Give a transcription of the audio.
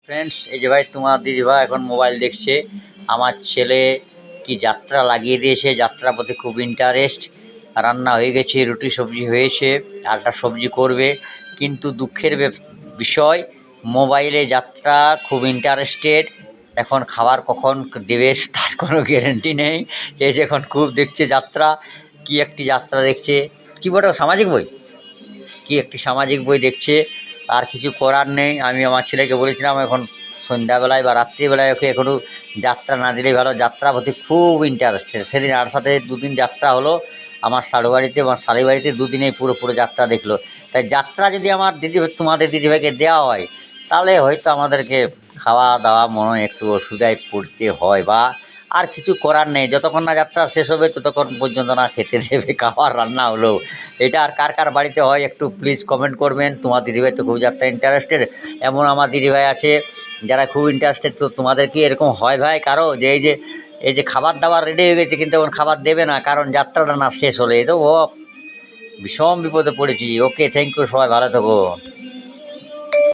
Friends, এই যে ভাই তোমার দিদিভাই এখন মোবাইল দেখছে। আমার ছেলে কি যাত্রা লাগিয়ে দিয়েছে, যাত্রার প্রতি খুব ইন্টারেস্ট। রান্না হয়ে গেছে, রুটি সবজি হয়েছে, আরেকটা সবজি করবে। কিন্তু দুঃখের বিষয়, মোবাইলে যাত্রা খুব ইন্টারেস্টেড। এখন খাবার কখন দেবে তার কোনো গ্যারেন্টি নেই। এই যে এখন খুব দেখছে যাত্রা, কি একটি যাত্রা দেখছে, কি বটে সামাজিক বই, কি একটি সামাজিক বই দেখছে। আর কিছু করার নেই। আমি আমার ছেলেকে বলেছিলাম এখন সন্ধ্যাবেলায় বা রাত্রিবেলায় ওকে এখনও যাত্রা না দিলেই ভালো। যাত্রার প্রতি খুব ইন্টারেস্টেড। সেদিন আর সাথে দুদিন যাত্রা হলো আমার শাড়ুবাড়িতে, আমার শাড়ি বাড়িতে দুদিনেই পুরো যাত্রা দেখলো। তাই যাত্রা যদি আমার তোমাদের দিদিভাইকে দেওয়া হয়, তাহলে হয়তো আমাদেরকে খাওয়া দাওয়া মনে হয় একটু অসুবিধায় পড়তে হয়, বা আর কিছু করার নেই। যতক্ষণ না যাত্রা শেষ হবে ততক্ষণ পর্যন্ত না খেতে দেবে খাবার রান্না হলো। এটা আর কার কার বাড়িতে হয় একটু প্লিজ কমেন্ট করবেন। তোমার দিদিভাই তো খুব যাত্রা ইন্টারেস্টেড। এমন আমার দিদিভাই আছে যারা খুব ইন্টারেস্টেড। তো তোমাদের কি এরকম হয় ভাই কারো, যে এই যে খাবার দাবার রেডি হয়ে গেছে কিন্তু এখন খাবার দেবে না কারণ যাত্রাটা না শেষ হলে? তো ও ভীষণ বিপদে পড়েছি। ওকে, থ্যাংক ইউ, সবাই ভালো থাকো।